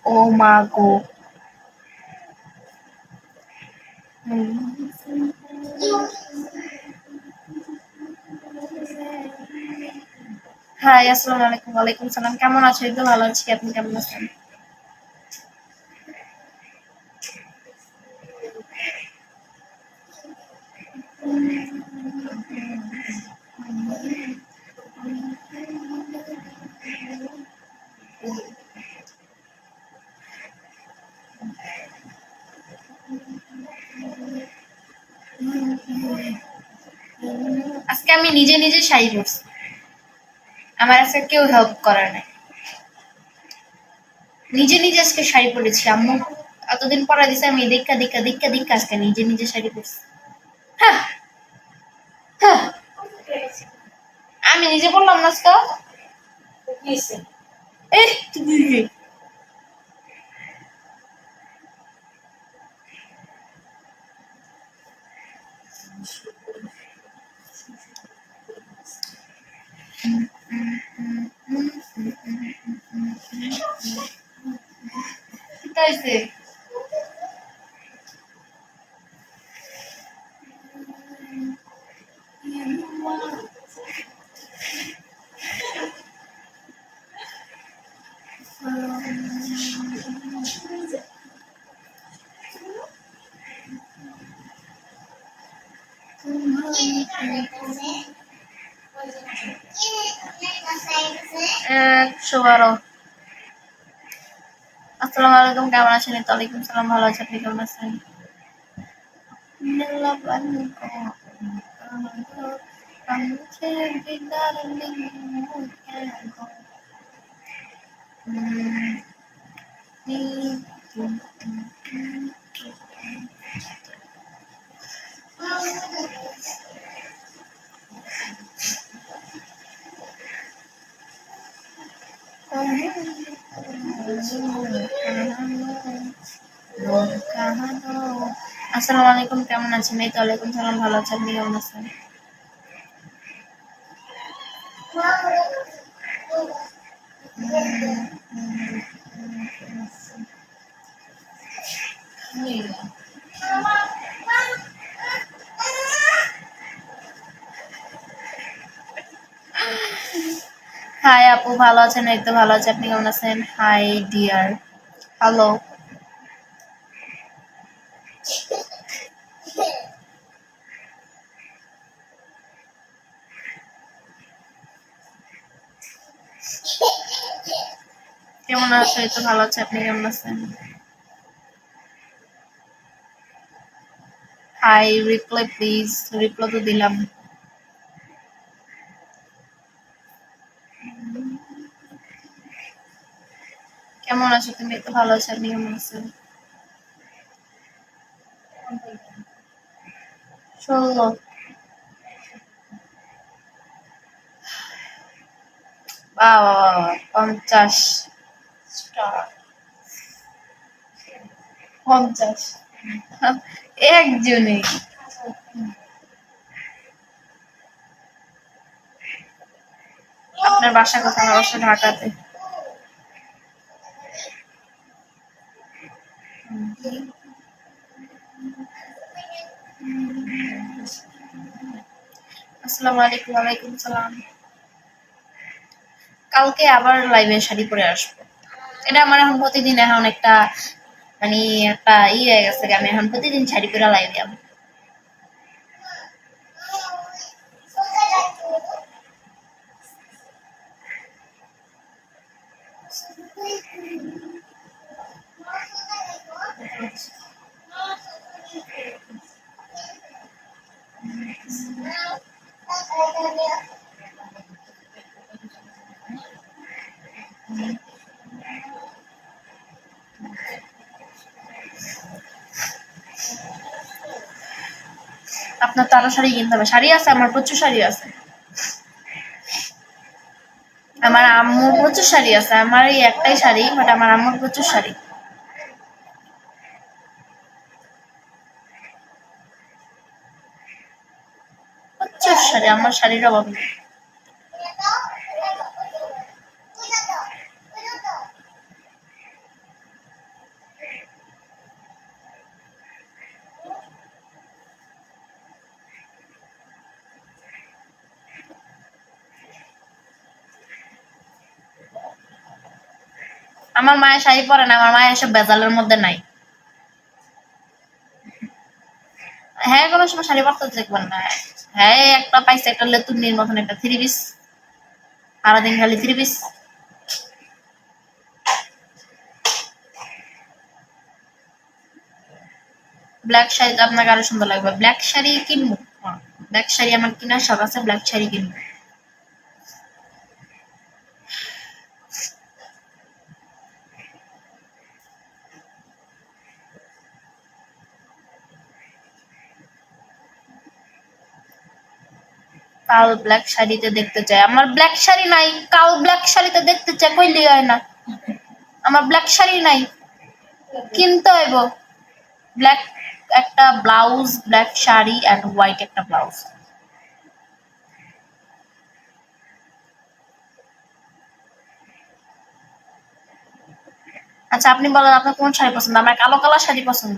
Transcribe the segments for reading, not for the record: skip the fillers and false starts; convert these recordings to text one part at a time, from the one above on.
ও মা গো! হুম। হাই, আসসালামু আলাইকুম। ওয়ালাইকুম সালাম। কেমন আছো? এই তো ভালো আছি। আপনি কেমন আছেন? আজকে আমি নিজে নিজে শাড়ি পরছি। আমার আজকে কেউ হেল্প করার নাই। নিজে নিজে আজকে শাড়ি পরেছি। আম্মু এতদিন পরা দিছে, আমি দেখা দেখা দেখা দেখা আজকে নিজে নিজে শাড়ি পরছি। হ্যাঁ, হ্যাঁ। আমি নিজে পরলাম না আজকে। এই তুই কি হয়েছে? একশো বারো। আসসালামু আলাইকুম, কেমন আছেন? এই তো ওয়ালাইকুম সালাম, ভালো আছি। আপনি কেমন আছেন? আসসালামু আলাইকুম, কেমন আছেন? এই তো ওয়ালাইকুম সালাম, ভালো আছি। আপনি কেমন আছেন? হাই আপু, ভালো আছেন? এই তো ভালো আছি। আপনি কেমন আছেন? High deer. হ্যালো। কেমন আছো? এই তো ভালো আছে। আপনি কেমন আছেন? High, reply please. রিপ্লাই তো দিলাম। কেমন আছো তুমি? এই তো ভালো আছো। আপনি কেমন আছেন? 16। 50 স্টার। 50। একজনে। আপনার বাসা কোথায়? আমার বাসা ঢাকাতে। আসসালামু আলাইকুম। ওয়ালাইকুম সালাম। কালকে আবার লাইভে শাড়ি পরে আসবো। এটা আমার এখন প্রতিদিন এখন একটা মানে একটা হয়ে গেছে, আমি এখন প্রতিদিন শাড়ি পরে লাইভে যাবো। আপনার তো আরো শাড়ি কিনতে হবে। শাড়ি আছে, আমার প্রচুর শাড়ি আছে। আমার আম্মুর প্রচুর শাড়ি আছে। আমার এই একটাই শাড়ি, বাট আমার আম্মুর প্রচুর শাড়ি। প্রচুর শাড়ি, আমার শাড়ির অভাব নেই। আমার মায়ের শাড়ি পরে না, আমার মায়ের এসব বেজালের মধ্যে নাই। হ্যাঁ, কোনো সময় শাড়ি পরতে দেখবেন না। হ্যাঁ, একটা পাইছে একটা লেতুনির মতন একটা থ্রি পিস, সারাদিন খালি থ্রি পিস। ব্ল্যাক শাড়ি তো আপনাকে আরো সুন্দর লাগবে। ব্ল্যাক শাড়ি কিনবো, ব্ল্যাক শাড়ি আমার কেনার শখ আছে, ব্ল্যাক শাড়ি কিনবো। কাল ব্ল্যাক শাড়িতে দেখতে চাই, আমার ব্ল্যাক শাড়ি নাই। কাল ব্ল্যাক শাড়িতে দেখতে চাই কইলি হয় না, আমার ব্ল্যাক শাড়ি নাই, কিনতে হইব। ব্ল্যাক একটা ব্লাউজ, ব্ল্যাক শাড়ি আর হোয়াইট একটা ব্লাউজ। আচ্ছা আপনি বলেন আপনার কোন শাড়ি পছন্দ? আমার কালো কালার শাড়ি পছন্দ।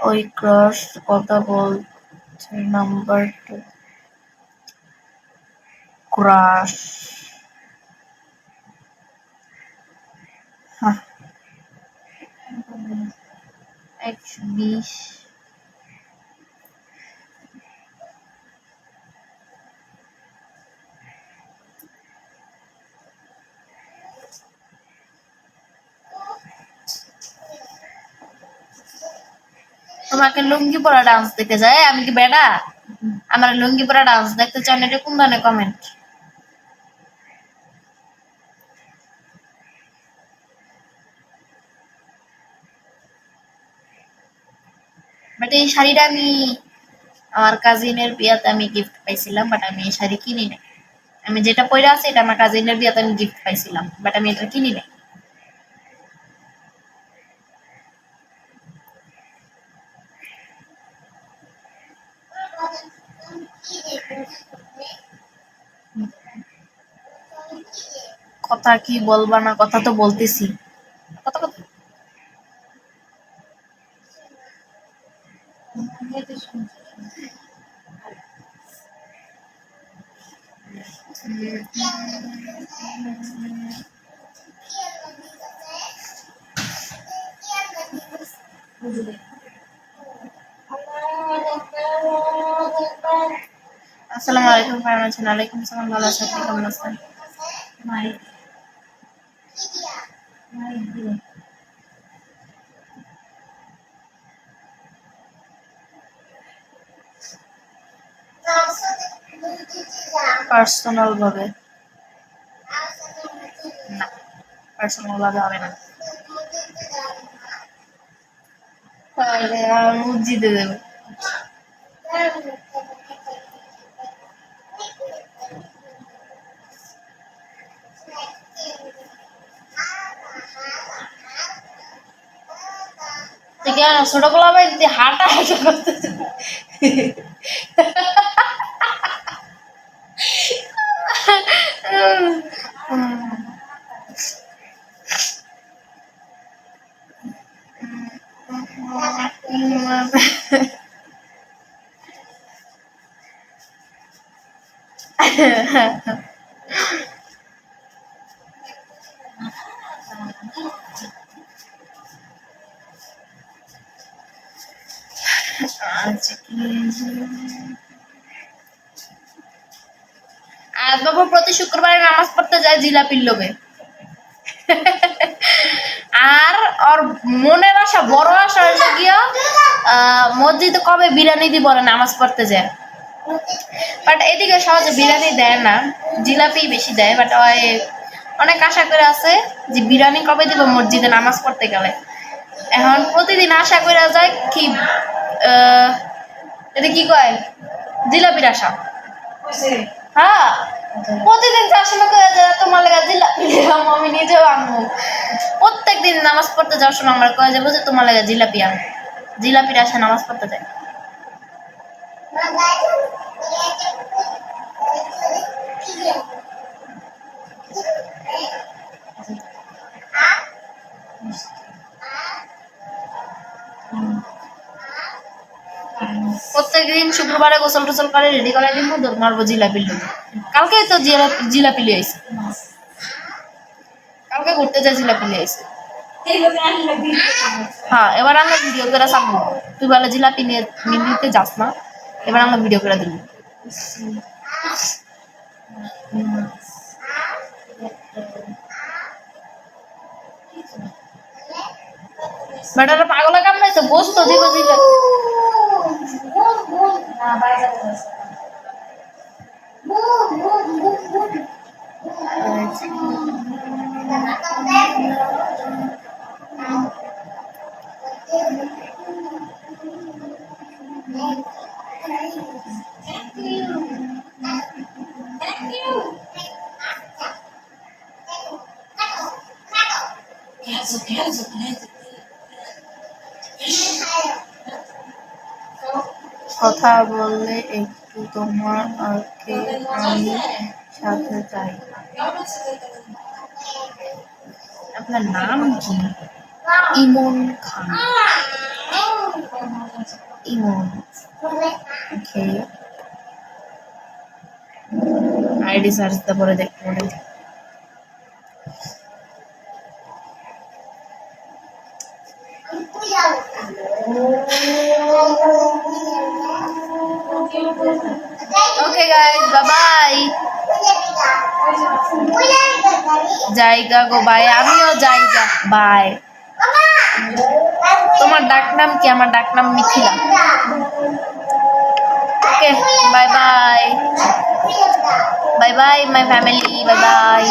ওই ক্রাশ কথা বলছে নাম্বার টু ক্রাশ। হ্যাঁ, 120। তোমাকে লুঙ্গি পরা ডান্স দেখতে যায়, আমি কি বেডা? আমার লুঙ্গি পরা ডান্স দেখতে চান? এটা কোন ধরনের কমেন্ট? বাট এই শাড়িটা আমি আমার কাজিনের বিয়াতে আমি গিফট পাইছিলাম, বাট আমি এই শাড়ি কিনি নাই। আমি যেটা পরে আছি এটা আমার কাজিনের বিয়াতে আমি গিফট পাইছিলাম, বাট আমি এটা কিনি নাই। কথা কি বলবা না? কথা তো বলতেছি। কথা কথা। আসসালামু আলাইকুম, কেমন আছেন? ওয়ালাইকুম আসসালাম, ভালো আছি। আপনি কেমন আছেন? পার্সোনাল ভাবে না, পার্সোনাল ভাবে হবে না। তাহলে মসজিদে দেবো। ঠিক আছে, ছোটবেলা ভাই যদি হাঁটা হাঁটা করতেছে। আজ বাবু প্রতি শুক্রবারে নামাজ পড়তে যায় জিলাপির লোভে। আর ওর মনের আশা, বড় আশা হইল গিয়া মসজিদে কবে বিরিয়ানি দিব না নামাজ পড়তে যায়। বাট এদিকে সহজে বিরিয়ানি দেয় না, জিলাপি বেশি দেয়। বাট ওই অনেক আশা করে আছে যে বিরিয়ানি কবে দিব মসজিদে নামাজ পড়তে গেলে। এখন প্রতিদিন আশা করে যায় কি এটা কি কয়, জিলাপির আশা। হ্যাঁ, প্রতিদিন যার সময় করে যায় তোমার লেগে জিলাপি দিলাম, আমি নিজেও আনবো। প্রত্যেকদিন নামাজ পড়তে যাওয়ার সময় আমার কয়ে যাবো যে তোমার লেগে জিলাপি আনবো। জিলাপির আশা নামাজ পড়তে যায়। প্রত্যেকদিন শুক্রবারে গোসল টোসল করে রেডি করে দিব, দৌড় মারবো জিলাপির লোক। কালকে তো জিলাপি লিয়ে আইছে, কালকে ঘুরতে যা জিলাপি লিয়ে আইছে। হ্যাঁ, এবার আমরা ভিডিও করে সামনে, তুই বলে জিলাপি নিয়ে নিতে যাস না, এবার আমরা ভিডিও করে দিবি। বেটারা পাগলা কাম নাই তো, গোস্ত দিব জিলাপি। কথা বললে একটু তোমার আগে আমি সাথে যাই। আপনার নাম কি? ইমন খান। ইমন, ওকে। আইডি সার্চ দিতে পরে দেখতে পারে। Okay guys, bye bye. জায়গা গো বাই, আমিও জায়গা বাই। তোমার ডাক নাম কি? আমার ডাক নাম Mithila. Okay, bye bye. Bye bye my family, bye by.